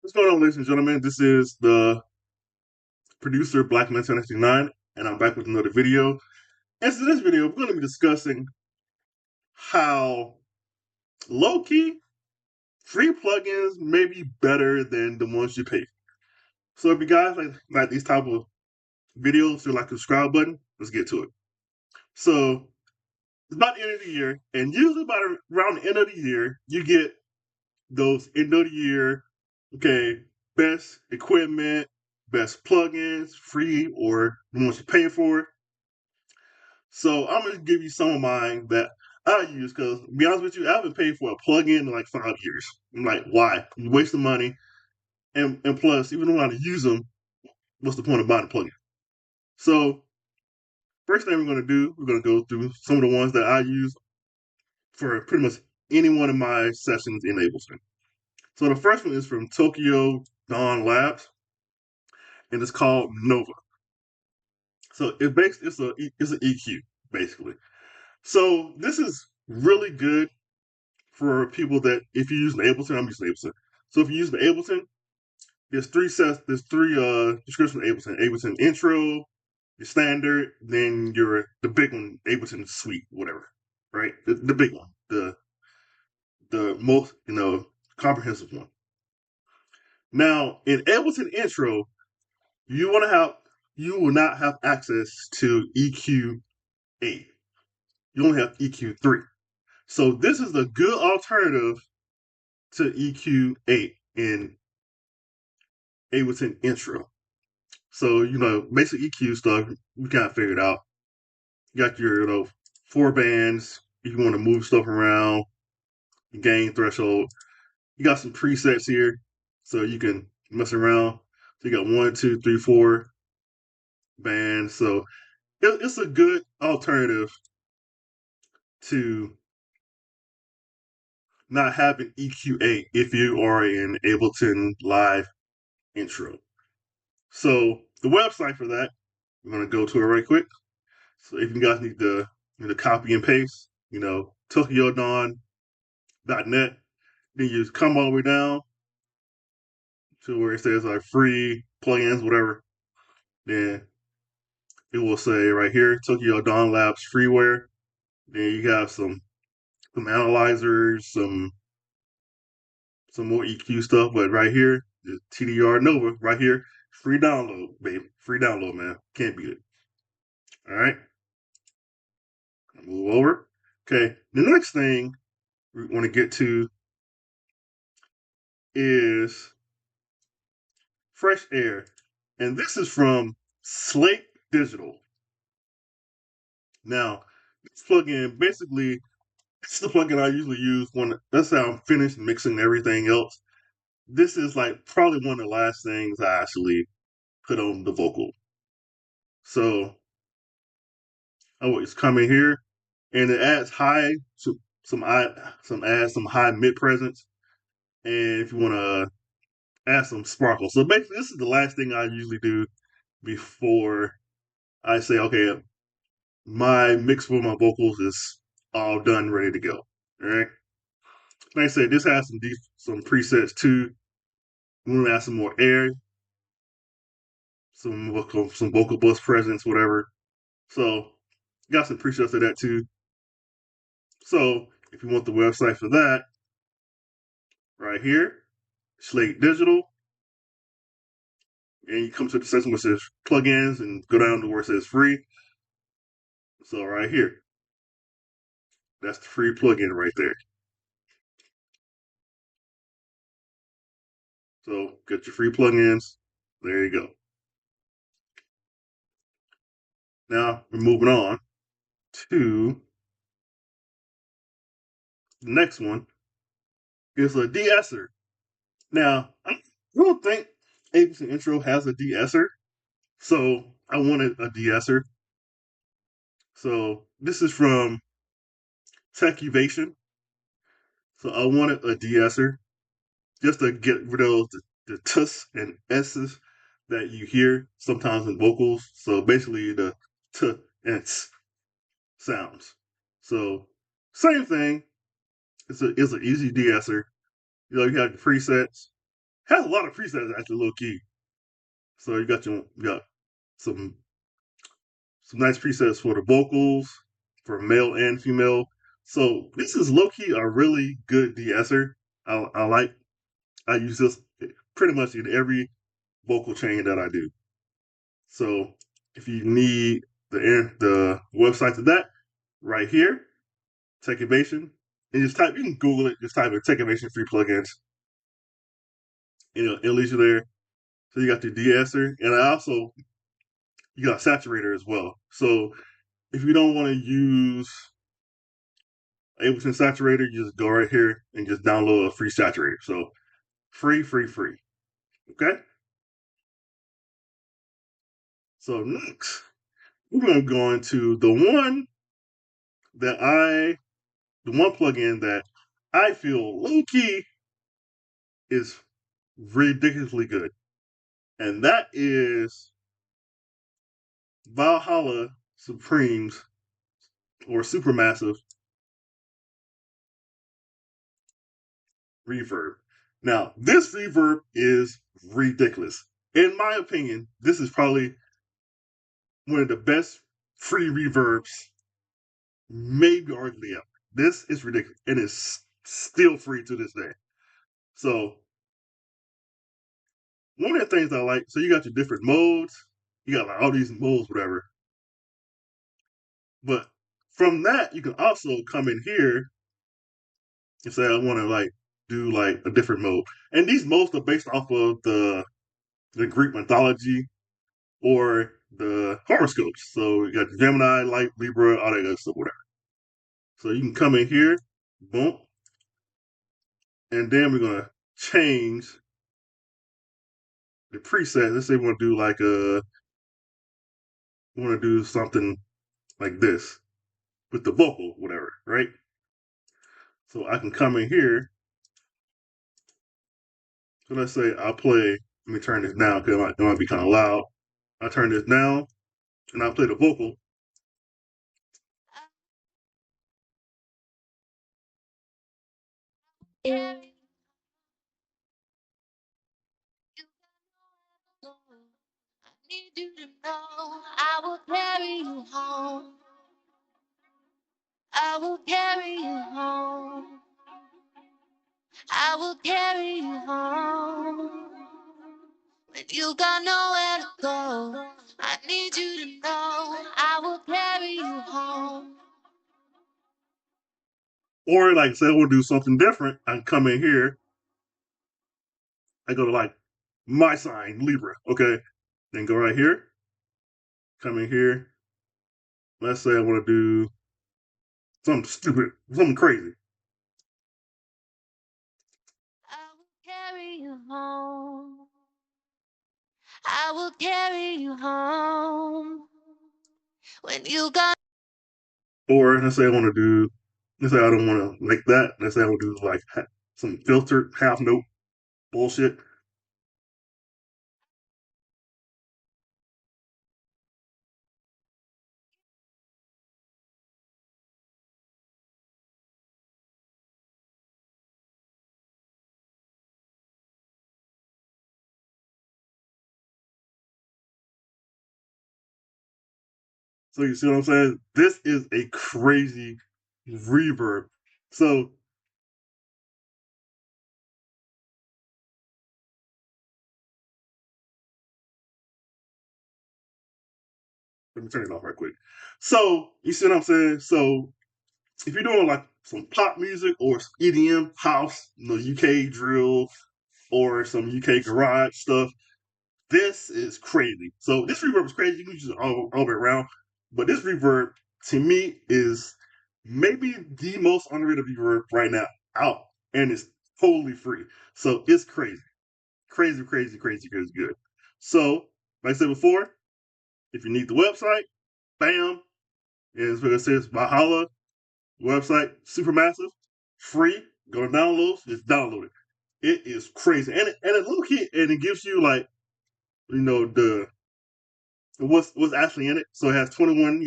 What's going on, ladies and gentlemen? This is the producer Black Man 1099, and I'm back with another video. And so, this video, we're going to be discussing how low key free plugins may be better than the ones you pay. So, if you guys like these type of videos, feel like the subscribe button, let's get to it. So, it's about the end of the year, and usually about around the end of the year, you get those end of the year, okay, best equipment, best plugins, free or the ones you pay for. So I'm gonna give you some of mine that I use because, to be honest with you, I haven't paid for a plugin in like 5 years. I'm like, why? You wasting money, and plus, even though I use them, what's the point of buying a plugin? So first thing we're gonna do, we're gonna go through some of the ones that I use for pretty much any one of my sessions in Ableton. So the first one is from Tokyo Dawn Labs, and it's called Nova. So it's an EQ basically. So this is really good for people that, if you use Ableton, I'm using Ableton. So if you use the Ableton, there's three descriptions of Ableton. Ableton intro, your standard, then the big one, Ableton suite, whatever. Right? The big one. The most, comprehensive one. Now, in Ableton intro, you wanna have you will not have access to EQ8. You only have EQ3. So this is a good alternative to EQ8 in Ableton intro. So, basic EQ stuff, we kind of figured out. You got your, 4 bands if you want to move stuff around, gain threshold. You got some presets here so you can mess around. So you got 1, 2, 3, 4 bands. So it's a good alternative to not having EQ8 if you are in Ableton Live intro. So the website for that, I'm gonna go to it right quick. So if you guys need to copy and paste, TokyoDawn.net, then you come all the way down to where it says like free plugins, whatever. Then it will say right here, Tokyo Dawn Labs freeware. Then you have some analyzers, some more EQ stuff, but right here, the TDR Nova, right here, free download, baby. Free download, man. Can't beat it. All right. Move over. Okay. The next thing we want to get to is Fresh Air. And this is from Slate Digital. Now, this plugin basically, it's the plugin I usually use when that's how I'm finished mixing everything else. This is like probably one of the last things I actually put on the vocal. So I always come in here and it adds high to some high mid presence. And if you want to add some sparkle. So basically this is the last thing I usually do before I say, okay, my mix for my vocals is all done, ready to go. All right. Like I said, this has some presets too. We want to add some more air, some vocal bus presence, whatever. So got some presets of that too. So if you want the website for that, right here, Slate Digital, and you come to the section where it says plugins and go down to where it says free. So right here, that's the free plugin right there. So get your free plugins. There you go. Now we're moving on to the next one. Is a de-esser. Now I don't think Ableton Intro has a de-esser, so I wanted a de-esser. So this is from Techuvation. So I wanted a de-esser just to get rid of the ts and s's that you hear sometimes in vocals. So basically the t and s sounds. So same thing. It's an easy de-esser. You have the presets, Has a lot of presets actually, low key. So you got some nice presets for the vocals, for male and female. So this is low key a really good de-esser. I use this pretty much in every vocal chain that I do. So if you need the website to that, right here, Techivation, and just type. You can Google it. Just type in Techivation free plugins. It'll lead you there. So you got the de-esser, and you got a saturator as well. So if you don't want to use Ableton saturator, you just go right here and just download a free saturator. So free, free, free. Okay. So next, we're going to go into the one plugin that I feel low key is ridiculously good, and that is Valhalla Supreme's or Supermassive reverb. Now, this reverb is ridiculous. In my opinion, this is probably one of the best free reverbs, maybe arguably ever. This is ridiculous, and it's still free to this day. So, one of the things I like, so you got your different modes, you got like all these modes, whatever. But from that, you can also come in here and say, I want to like do like a different mode. And these modes are based off of the Greek mythology or the horoscopes. So you got Gemini, Light, Libra, all that good stuff, whatever. So you can come in here, boom, and then we're gonna change the preset. Let's say we want to do we want to do something like this with the vocal, whatever, right? So I can come in here. So let's say I'll play. Let me turn this down because it might be kind of loud. I turn this down and I'll play the vocal. Need you to know I will carry you home. I will carry you home. I will carry you home. When you got nowhere to go, I need you to know I will carry you home. Or like say I want to do something different, I can come in here. I go to like my sign, Libra, okay? Then go right here, come in here. Let's say I want to do something stupid, something crazy. I will carry you home. I will carry you home. When you got Or let's say I want to do, let's say I don't want to like that. Let's say I want to do like some filtered half note bullshit. So you see what I'm saying? This is a crazy reverb. So let me turn it off right quick. So you see what I'm saying? So if you're doing like some pop music or EDM house, UK drill or some UK garage stuff, this is crazy. So this reverb is crazy. You can use it all the way around. But this reverb to me is maybe the most underrated reverb right now out, and it's totally free. So it's crazy, crazy, crazy, crazy, crazy good. So like I said before, if you need the website, bam, is what it says. Valhalla website, Supermassive, free. Go to downloads, just download it. It is crazy, and it low key, and it gives you like the what's actually in it. So it has 21,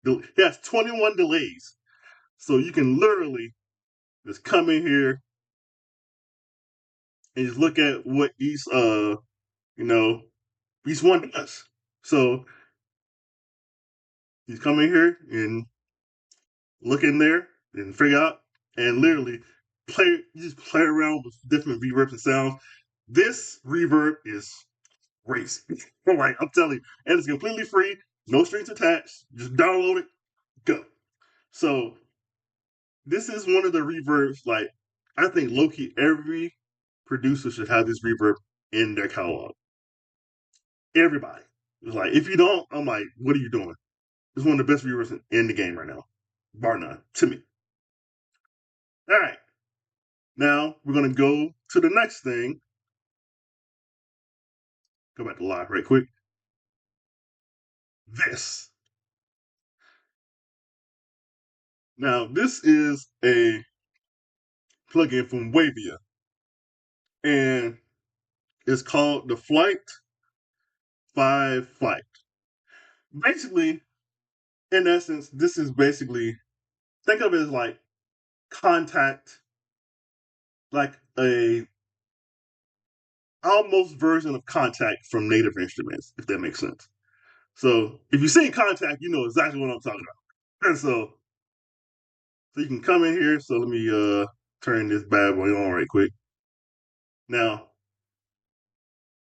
it has 21 delays. So you can literally just come in here and just look at what you know each one does. So you come in here and look in there and figure out and literally just play around with different reverbs and sounds. This reverb is crazy. Like I'm telling you, and it's completely free, no strings attached. Just download it, go. So this is one of the reverbs. Like I think Loki, every producer should have this reverb in their catalog. Everybody. It's like if you don't, I'm like, what are you doing? It's one of the best reverbs in the game right now, bar none to me. All right, now we're gonna go to the next thing. Go back to live right quick. This. Now this is a plugin from Wavia, and it's called the Flight 5 Flight. Basically, in essence, this is basically think of it as like contact, like a almost version of contact from Native Instruments, if that makes sense. So if you see contact, you know exactly what I'm talking about. And so you can come in here. So let me turn this bad boy on right quick. Now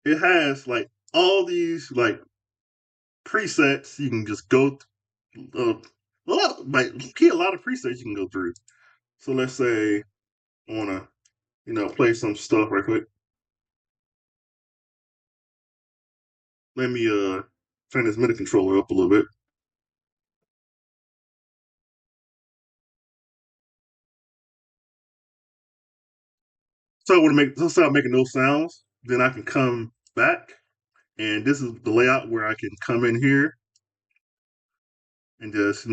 it has like all these like presets you can just go a lot of presets you can go through. So let's say I want to play some stuff right quick. Let me turn this MIDI controller up a little bit. So I want to start making those sounds. Then I can come back, and this is the layout where I can come in here and just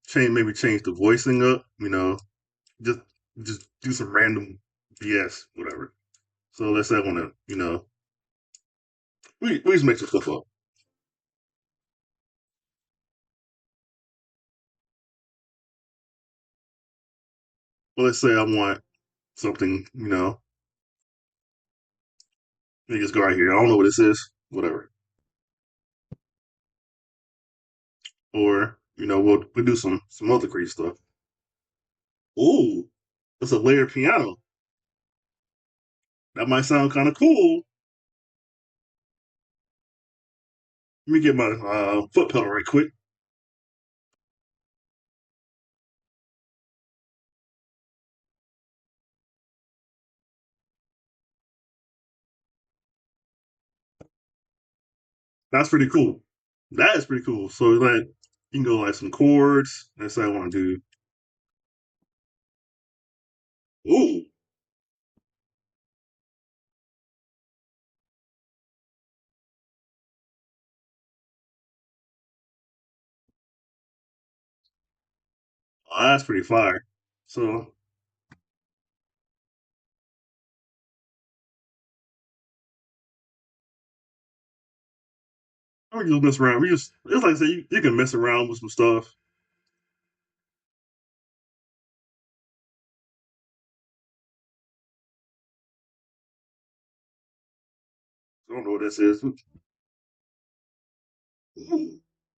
change the voicing up. Just just do some random BS, whatever. So let's say I want to we just make some stuff up. Well, let's say I want something. Let me just go right here. I don't know what this is. Whatever. Or we'll do some other crazy stuff. Ooh, it's a layered piano. That might sound kind of cool. Let me get my foot pedal right quick. That's pretty cool. That is pretty cool. So like you can go like some chords. That's what I want to do. Ooh, that's pretty fire. So we just mess around. We just it's like I say you can mess around with some stuff. I don't know what this is.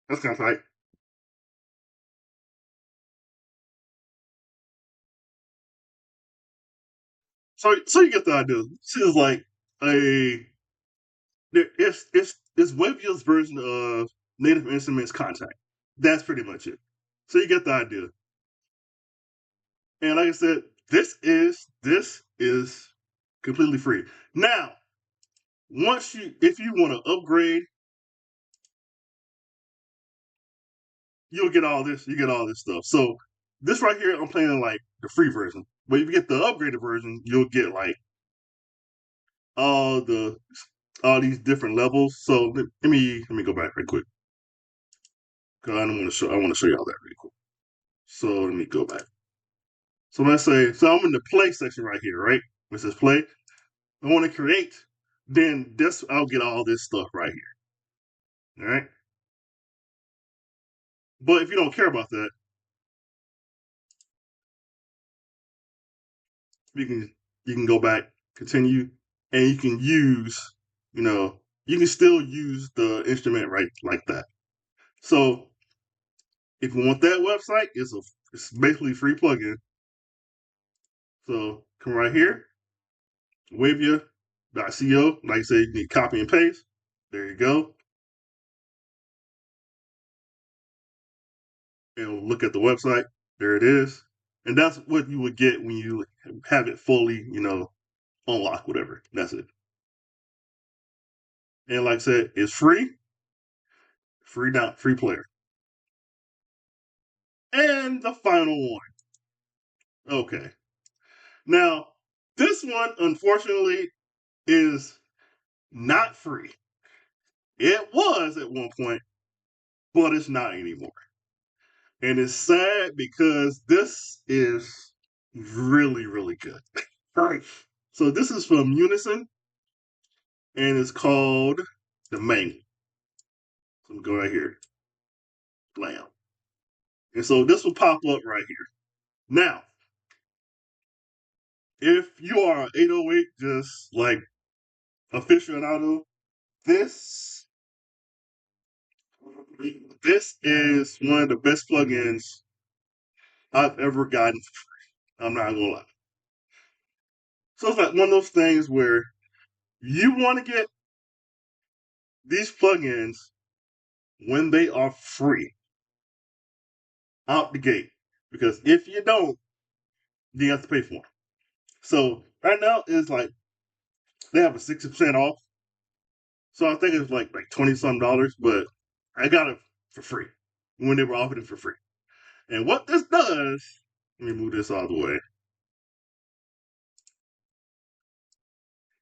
That's kind of like so you get the idea. This is like a it's Webia's version of Native Instruments Contact. That's pretty much it. So you get the idea. And like I said, this is completely free. Now, if you want to upgrade, you'll get all this. You get all this stuff. So this right here, I'm playing like the free version. But if you get the upgraded version, you'll get like all the all these different levels. So let me go back right quick because I want to show y'all that really quick. So let me go back. So let's say I'm in the play section right here, right? It says play. I want to create. Then this I'll get all this stuff right here. All right. But if you don't care about that, you can you can go back, continue. and you can use, you can still use the instrument right like that. So if you want that website, it's basically a free plugin. So come right here, wavia.co. Like I say, you need copy and paste. There you go. And look at the website. There it is. And that's what you would get when you have it fully, unlocked, whatever. That's it. And like I said, it's free, free player. And the final one. Okay. Now, this one, unfortunately, is not free. It was at one point, but it's not anymore. And it's sad because this is really, really good. Right. So this is from Unison, and it's called the Main. So we go right here. Blam. And so this will pop up right here. Now, if you are an 808 just like aficionado, this this is one of the best plugins I've ever gotten. I'm not gonna lie. So it's like one of those things where you want to get these plugins when they are free out the gate. Because if you don't, you have to pay for them. So right now it's like they have a 60% off. So I think it's like 20 some dollars, but I got it for free when they were offering it for free. And what this does, let me move this out of the way.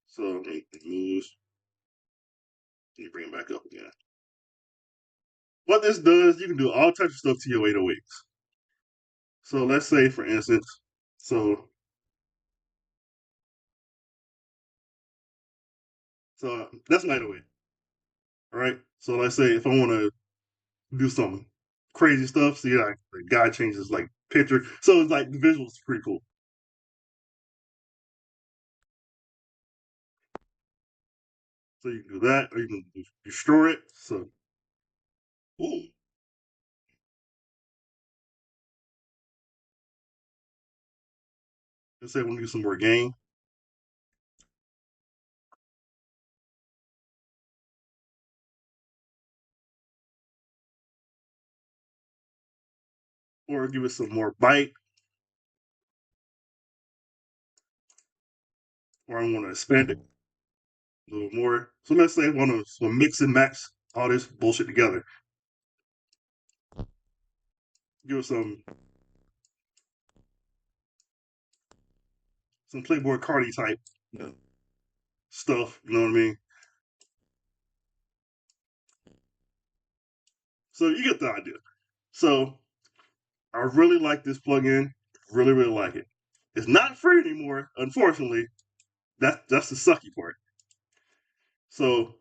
So let me move. Let me bring it back up again. What this does, you can do all types of stuff to your 808s. So let's say, for instance, so that's an 808. All right. So let's say if I want to do some crazy stuff, see like the guy changes like picture. So it's like the visuals pretty cool. So you can do that, or you can destroy it. So ooh, let's say I want to do some more game, or give it some more bite, or I want to expand it a little more. So let's say I want to mix and match all this bullshit together. Give it some Playboy Cardi type stuff. You know what I mean? So you get the idea. So I really like this plugin. Really, really like it. It's not free anymore, unfortunately. That's the sucky part. So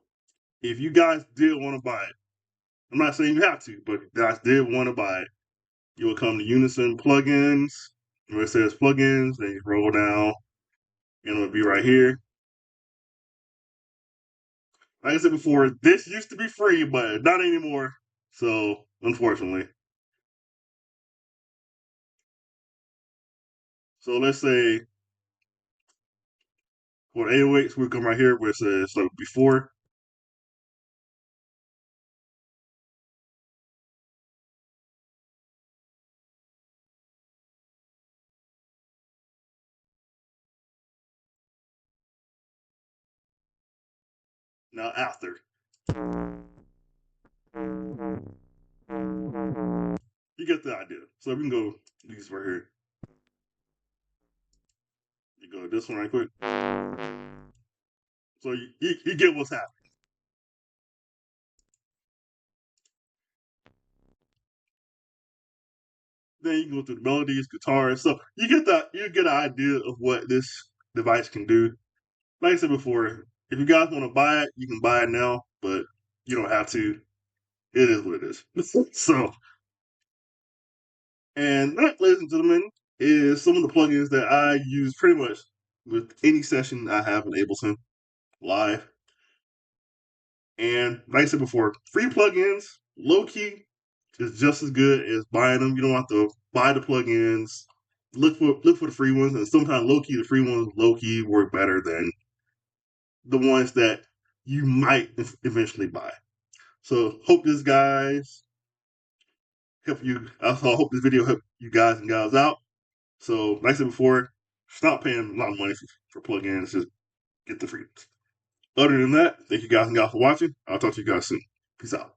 if you guys did want to buy it, I'm not saying you have to, but if you guys did want to buy it, you will come to Unison plugins, where it says plugins, then you roll down, and it'll be right here. Like I said before, this used to be free, but not anymore. So unfortunately. So let's say for 808s, we come right here where it says like before. Now after. You get the idea. So we can go these right here. You go this one right quick. So you get what's happening. Then you can go through the melodies, guitars. So you get an idea of what this device can do. Like I said before, if you guys want to buy it, you can buy it now, but you don't have to. It is what it is. So, and that, ladies and gentlemen, is some of the plugins that I use pretty much with any session I have in Ableton. live. And like I said before, free plugins, low key, is just as good as buying them. You don't have to buy the plugins. Look for the free ones, and sometimes low key the free ones low key work better than the ones that you might eventually buy. So hope this guys help you. Also hope this video help you guys and gals out. So like I said before, stop paying a lot of money for plugins. Just get the free ones. Other than that, thank you guys and gals for watching. I'll talk to you guys soon. Peace out.